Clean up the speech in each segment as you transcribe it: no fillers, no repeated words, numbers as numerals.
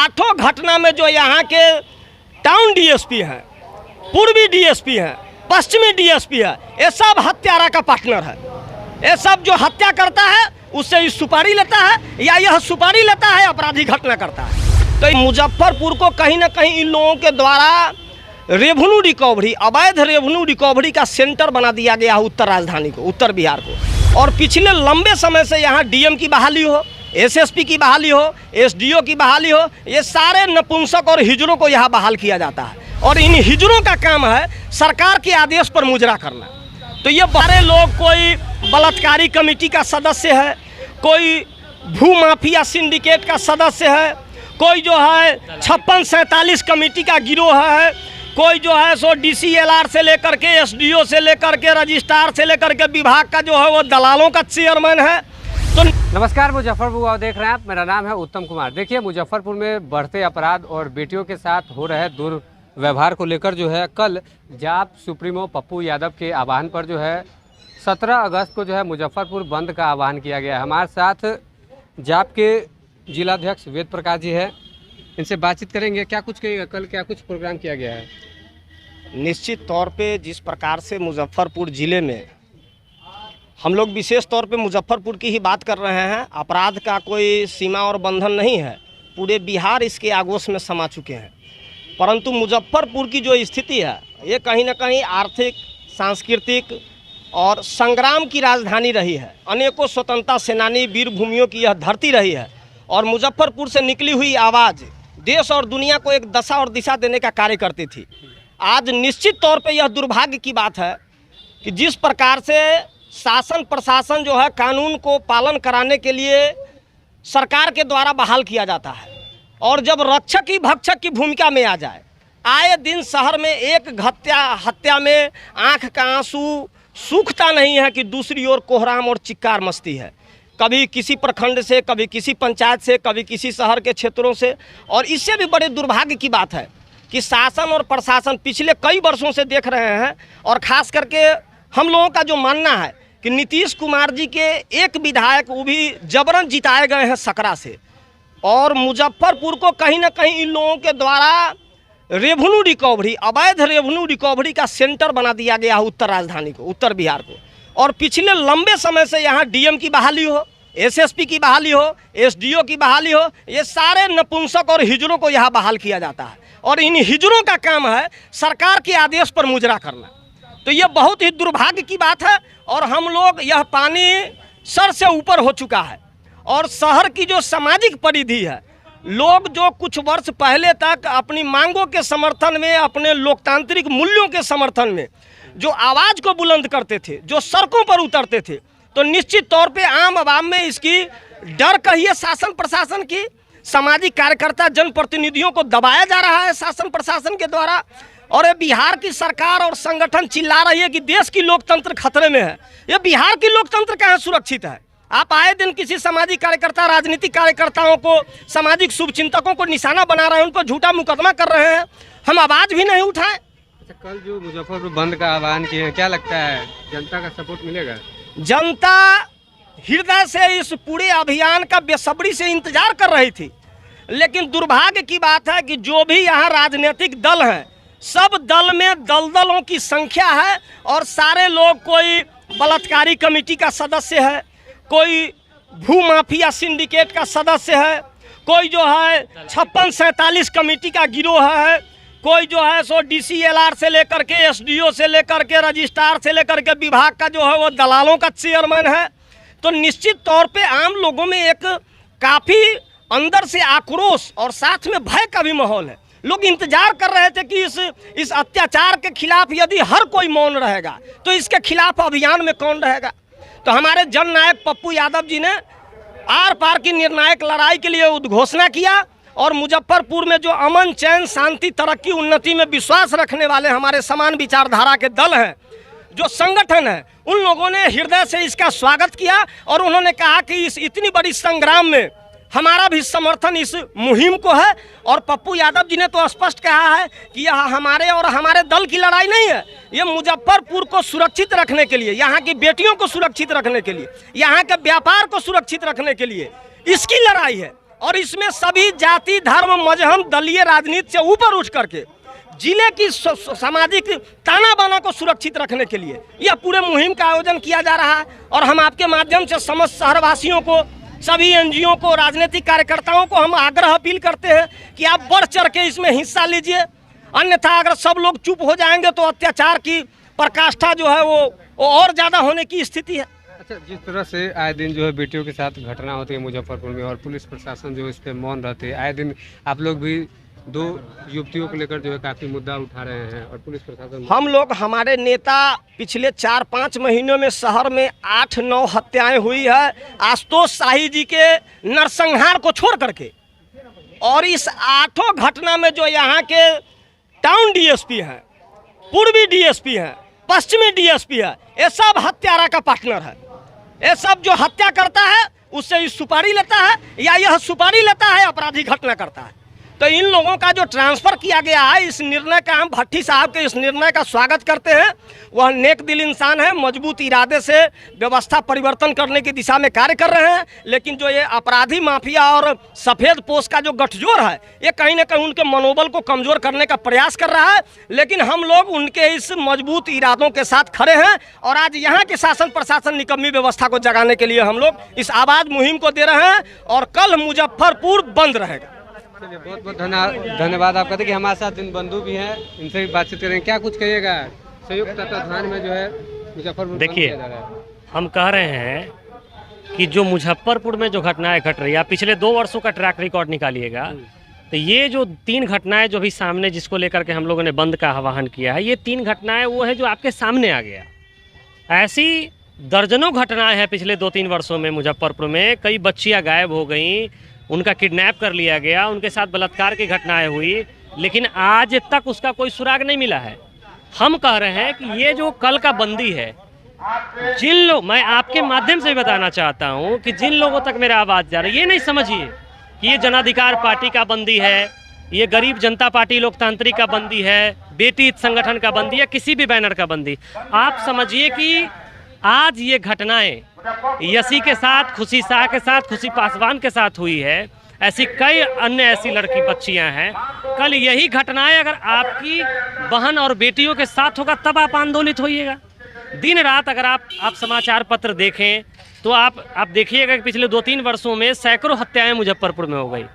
आठों घटना में जो यहाँ के टाउन डीएसपी हैं, पूर्वी डीएसपी हैं, पश्चिमी डीएसपी है, ये सब हत्यारा का पार्टनर है। ये सब जो हत्या करता है उससे सुपारी लेता है या यह सुपारी लेता है अपराधी घटना करता है। तो मुजफ्फरपुर को कहीं ना कहीं इन लोगों के द्वारा रेवेन्यू रिकवरी, अवैध रेवेन्यू रिकवरी का सेंटर बना दिया गया है उत्तर राजधानी को, उत्तर बिहार को। और पिछले लंबे समय से यहाँ डीएम की बहाली हो, एसएसपी की बहाली हो, एसडीओ की बहाली हो, ये सारे नपुंसक और हिजड़ों को यहाँ बहाल किया जाता है। और इन हिजड़ों का काम है सरकार के आदेश पर मुजरा करना। तो ये बारे लोग, कोई बलात्कारी कमेटी का सदस्य है, कोई भू माफिया सिंडिकेट का सदस्य है, कोई जो है 56-47 कमेटी का गिरोह है, कोई जो है सो डीसीएलआर से लेकर के एसडीओ से लेकर के रजिस्ट्रार से लेकर के विभाग का जो है वो दलालों का चेयरमैन है। तो नमस्कार, मुजफ्फरपुर आप देख रहे हैं आप, मेरा नाम है उत्तम कुमार। देखिए, मुजफ्फरपुर में बढ़ते अपराध और बेटियों के साथ हो रहे दुर्व्यवहार को लेकर जो है कल जाप सुप्रीमो पप्पू यादव के आह्वान पर जो है 17 अगस्त को जो है मुजफ्फरपुर बंद का आह्वान किया गया है। हमारे साथ जाप के जिलाध्यक्ष वेद प्रकाश जी है, इनसे बातचीत करेंगे। क्या कुछ कहिएगा, कल क्या कुछ प्रोग्राम किया गया है? निश्चित तौर पे जिस प्रकार से मुजफ्फरपुर ज़िले में हम लोग विशेष तौर पे मुजफ्फरपुर की ही बात कर रहे हैं, अपराध का कोई सीमा और बंधन नहीं है, पूरे बिहार इसके आगोश में समा चुके हैं। परंतु मुजफ्फरपुर की जो स्थिति है ये कहीं ना कहीं आर्थिक, सांस्कृतिक और संग्राम की राजधानी रही है। अनेकों स्वतंत्रता सेनानी, वीर भूमियों की यह धरती रही है और मुजफ्फरपुर से निकली हुई आवाज़ देश और दुनिया को एक दशा और दिशा देने का कार्य करती थी। आज निश्चित तौर पे यह दुर्भाग्य की बात है कि जिस प्रकार से शासन प्रशासन जो है कानून को पालन कराने के लिए सरकार के द्वारा बहाल किया जाता है, और जब रक्षक ही भक्षक की भूमिका में आ जाए, आए दिन शहर में एक हत्या में आंख का आंसू सूखता नहीं है कि दूसरी ओर कोहराम और चिक्कार मस्ती है। कभी किसी प्रखंड से, कभी किसी पंचायत से, कभी किसी शहर के क्षेत्रों से। और इससे भी बड़े दुर्भाग्य की बात है कि शासन और प्रशासन पिछले कई वर्षों से देख रहे हैं, और ख़ास करके हम लोगों का जो मानना है कि नीतीश कुमार जी के एक विधायक वो भी जबरन जिताए गए हैं सकरा से, और मुजफ्फरपुर को कहीं ना कहीं इन लोगों के द्वारा रेवेन्यू रिकवरी, अवैध रेवेन्यू रिकवरी का सेंटर बना दिया गया है उत्तर राजधानी को, उत्तर बिहार को। और पिछले लंबे समय से यहाँ डीएम की बहाली हो, एसएसपी की बहाली हो, एसडीओ की बहाली हो, ये सारे नपुंसक और हिजड़ों को यहाँ बहाल किया जाता है। और इन हिजड़ों का काम है सरकार के आदेश पर मुजरा करना। तो ये बहुत ही दुर्भाग्य की बात है। और हम लोग, यह पानी सर से ऊपर हो चुका है, और शहर की जो सामाजिक परिधि है, लोग जो कुछ वर्ष पहले तक अपनी मांगों के समर्थन में, अपने लोकतांत्रिक मूल्यों के समर्थन में जो आवाज़ को बुलंद करते थे, जो सड़कों पर उतरते थे, तो निश्चित तौर पे आम आवाम में इसकी डर कहिए, शासन प्रशासन की, सामाजिक कार्यकर्ता जनप्रतिनिधियों को दबाया जा रहा है शासन प्रशासन के द्वारा। और ये बिहार की सरकार और संगठन चिल्ला रही है कि देश की लोकतंत्र खतरे में है। ये बिहार की लोकतंत्र कहाँ सुरक्षित है? आप आए दिन किसी सामाजिक कार्यकर्ता, राजनीतिक कार्यकर्ताओं को, सामाजिक शुभचिंतकों को निशाना बना रहे हैं, उन पर झूठा मुकदमा कर रहे हैं। हम आवाज़ भी नहीं उठाएं। अच्छा, कल जो मुजफ्फरपुर बंद का आह्वान किए हैं, क्या लगता है जनता का सपोर्ट मिलेगा? जनता हृदय से इस पूरे अभियान का बेसब्री से इंतजार कर रही थी, लेकिन दुर्भाग्य की बात है कि जो भी यहाँ राजनीतिक दल हैं, सब दल में दलदलों की संख्या है, और सारे लोग, कोई बलात्कारी कमेटी का सदस्य है, कोई भू माफिया सिंडिकेट का सदस्य है, कोई जो है 56-47 कमेटी का गिरोह है, कोई जो है सो डीसीएलआर से लेकर के एसडीओ से लेकर के रजिस्ट्रार से लेकर के विभाग का जो है वो दलालों का चेयरमैन है। तो निश्चित तौर पे आम लोगों में एक काफ़ी अंदर से आक्रोश और साथ में भय का भी माहौल है। लोग इंतजार कर रहे थे कि इस अत्याचार के खिलाफ यदि हर कोई मौन रहेगा तो इसके खिलाफ अभियान में कौन रहेगा। तो हमारे जननायक पप्पू यादव जी ने आर पार की निर्णायक लड़ाई के लिए उद्घोषणा किया, और मुजफ्फरपुर में जो अमन, चैन, शांति, तरक्की, उन्नति में विश्वास रखने वाले हमारे समान विचारधारा के दल हैं, जो संगठन है, उन लोगों ने हृदय से इसका स्वागत किया। और उन्होंने कहा कि इस इतनी बड़ी संग्राम में हमारा भी समर्थन इस मुहिम को है। और पप्पू यादव जी ने तो स्पष्ट कहा है कि यह हमारे और हमारे दल की लड़ाई नहीं है, ये मुजफ्फरपुर को सुरक्षित रखने के लिए, यहाँ की बेटियों को सुरक्षित रखने के लिए, यहाँ के व्यापार को सुरक्षित रखने के लिए इसकी लड़ाई है। और इसमें सभी जाति धर्म मजहब दलीय राजनीति से ऊपर उठ करके जिले की सामाजिक ताना बाना को सुरक्षित रखने के लिए यह पूरे मुहिम का आयोजन किया जा रहा है। और हम आपके माध्यम से समस्त शहरवासियों को, सभी एनजीओ को, राजनीतिक कार्यकर्ताओं को हम आग्रह अपील करते हैं कि आप बढ़ चढ़ के इसमें हिस्सा लीजिए। अन्यथा अगर सब लोग चुप हो जाएंगे तो अत्याचार की प्रकाष्ठा जो है वो और ज़्यादा होने की स्थिति है। अच्छा, जिस तरह से आए दिन जो है बेटियों के साथ घटना होती है मुजफ्फरपुर में और पुलिस प्रशासन जो इस पे मौन रहती है, आए दिन आप लोग भी 2 युवतियों को लेकर जो है काफ़ी मुद्दा उठा रहे हैं और पुलिस प्रशासन, हम लोग, हमारे नेता पिछले 4-5 महीनों में शहर में 8-9 हत्याएं हुई है आशुतोष शाही जी के नरसंहार को छोड़ करके। और इस 8 घटना में जो यहाँ के टाउन डीएसपी हैं, पूर्वी डीएसपी हैं, पश्चिमी डीएसपी है, ये सब हत्यारा का पार्टनर है। ये सब जो हत्या करता है उससे सुपारी लेता है या यह सुपारी लेता है अपराधी घटना करता है। तो इन लोगों का जो ट्रांसफ़र किया गया है, इस निर्णय का, हम भट्टी साहब के इस निर्णय का स्वागत करते हैं। वह नेक दिल इंसान है, मजबूत इरादे से व्यवस्था परिवर्तन करने की दिशा में कार्य कर रहे हैं। लेकिन जो ये अपराधी माफिया और सफ़ेद पोश का जो गठजोड़ है, ये कहीं ना कहीं उनके मनोबल को कमज़ोर करने का प्रयास कर रहा है। लेकिन हम लोग उनके इस मजबूत इरादों के साथ खड़े हैं और आज यहाँ के शासन प्रशासन निकम्मी व्यवस्था को जगाने के लिए हम लोग इस आवाज़ मुहिम को दे रहे हैं। और कल मुजफ्फरपुर बंद रहेगा। चलिए, बहुत बहुत धन्यवाद आपका। देखिए हमारे साथ इन बंधु भी हैं, इनसे भी बातचीत करेंगे। क्या कुछ कहिएगा संयुक्त तत्वाधान में जो है मुजफ्फरपुर? देखिए, हम कह रहे हैं कि जो मुजफ्फरपुर में जो घटनाएं घट रही है, पिछले 2 वर्षों का ट्रैक रिकॉर्ड निकालिएगा तो ये जो 3 घटनाएं जो भी सामने, जिसको लेकर के हम लोगों ने बंद का आह्वान किया है, ये 3 घटनाएं वो है जो आपके सामने आ गया। ऐसी दर्जनों घटनाएं हैं पिछले 2-3 वर्षों में मुजफ्फरपुर में। कई बच्चियां गायब हो गई, उनका किडनैप कर लिया गया, उनके साथ बलात्कार की घटनाएं हुई, लेकिन आज तक उसका कोई सुराग नहीं मिला है। हम कह रहे हैं कि ये जो कल का बंदी है, जिन लोग, मैं आपके माध्यम से बताना चाहता हूं कि जिन लोगों तक मेरा आवाज़ जा रहा है, ये नहीं समझिए कि ये जन अधिकार पार्टी का बंदी है, ये गरीब जनता पार्टी लोकतांत्रिक का बंदी है, बेटी संगठन का बंदी है, किसी भी बैनर का बंदी। आप समझिए कि आज ये घटनाएं यसी के साथ, खुशी शाह के साथ, खुशी पासवान के साथ हुई है, ऐसी कई अन्य ऐसी लड़की बच्चियां हैं। कल यही घटनाएं अगर आपकी बहन और बेटियों के साथ होगा तब आप आंदोलित होइएगा। दिन रात अगर आप समाचार पत्र देखें तो आप देखिएगा कि पिछले 2-3 वर्षों में सैकड़ों हत्याएं मुजफ्फरपुर में हो गई,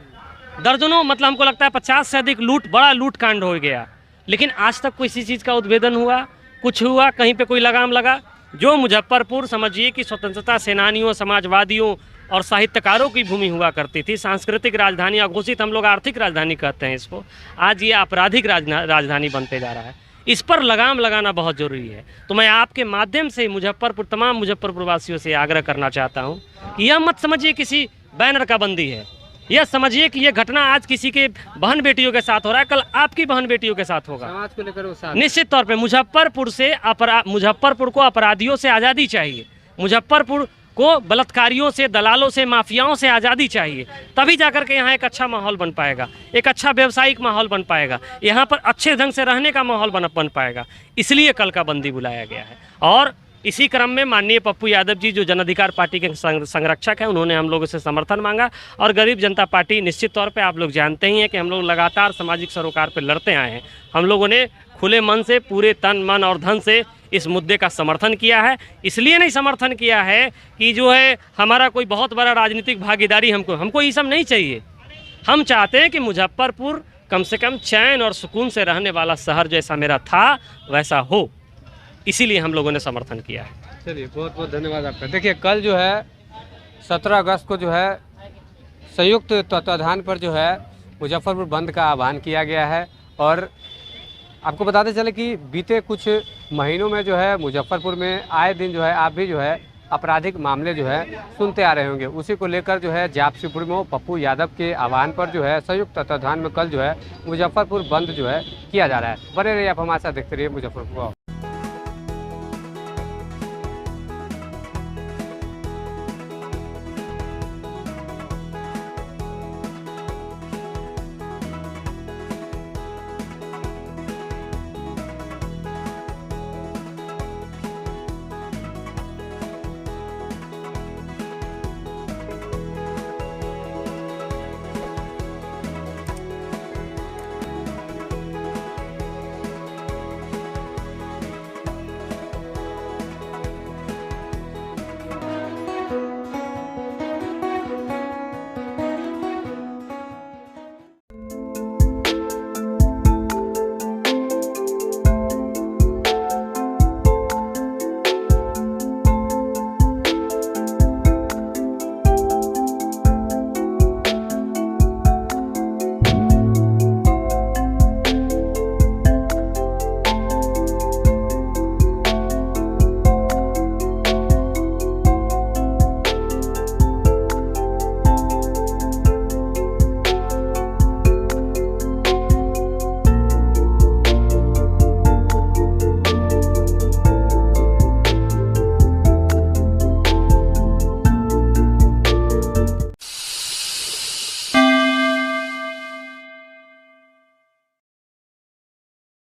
दर्जनों, मतलब हमको लगता है 50 से अधिक बड़ा लूट कांड हो गया। लेकिन आज तक किसी चीज़ का उद्भेदन हुआ, कुछ हुआ, कहीं पे कोई लगाम लगा? जो मुजफ्फरपुर समझिए कि स्वतंत्रता सेनानियों, समाजवादियों और साहित्यकारों की भूमि हुआ करती थी, सांस्कृतिक राजधानी अघोषित, हम लोग आर्थिक राजधानी कहते हैं इसको, आज ये आपराधिक राजधानी बनते जा रहा है। इस पर लगाम लगाना बहुत ज़रूरी है। तो मैं आपके माध्यम से तमाम मुजफ्फरपुर वासियों से आग्रह करना चाहता हूँ कि यह मत समझिए किसी बैनर का बंदी है, यह समझिए कि यह घटना आज किसी के बहन बेटियों के साथ हो रहा है, कल आपकी बहन बेटियों के साथ होगा। समाज को लेकर वो साथ, निश्चित तौर पे मुजफ्फरपुर को अपराधियों से आज़ादी चाहिए, मुजफ्फरपुर को बलात्कारियों से, दलालों से, माफियाओं से आज़ादी चाहिए। तभी जाकर के यहाँ एक अच्छा माहौल बन पाएगा, एक अच्छा व्यवसायिक माहौल बन पाएगा, यहाँ पर अच्छे ढंग से रहने का माहौल बन पाएगा। इसलिए कल का बंदी बुलाया गया है। और इसी क्रम में माननीय पप्पू यादव जी जो जन अधिकार पार्टी के संरक्षक हैं, उन्होंने हम लोगों से समर्थन मांगा। और गरीब जनता पार्टी, निश्चित तौर पे आप लोग जानते ही हैं कि हम लोग लगातार सामाजिक सरोकार पे लड़ते आए हैं। हम लोगों ने खुले मन से, पूरे तन मन और धन से इस मुद्दे का समर्थन किया है। इसलिए नहीं समर्थन किया है कि जो है हमारा कोई बहुत बड़ा राजनीतिक भागीदारी, हमको ये सब नहीं चाहिए। हम चाहते हैं कि मुजफ्फरपुर कम से कम चैन और सुकून से रहने वाला शहर जैसा मेरा था वैसा हो, इसीलिए हम लोगों ने समर्थन किया है। चलिए, बहुत बहुत धन्यवाद आपका। देखिए, कल जो है 17 अगस्त को जो है संयुक्त तत्वाधान पर जो है मुजफ्फरपुर बंद का आह्वान किया गया है। और आपको बताते चले कि बीते कुछ महीनों में जो है मुजफ्फरपुर में आए दिन जो है आप भी जो है आपराधिक मामले जो है सुनते आ रहे होंगे। उसी को लेकर जो है जाप सुप्रीमो पप्पू यादव के आह्वान पर जो है संयुक्त तत्वाधान में कल जो है मुजफ्फरपुर बंद जो है किया जा रहा है। बने रहिए आप हमारे साथ, देखते रहिए मुजफ्फरपुर।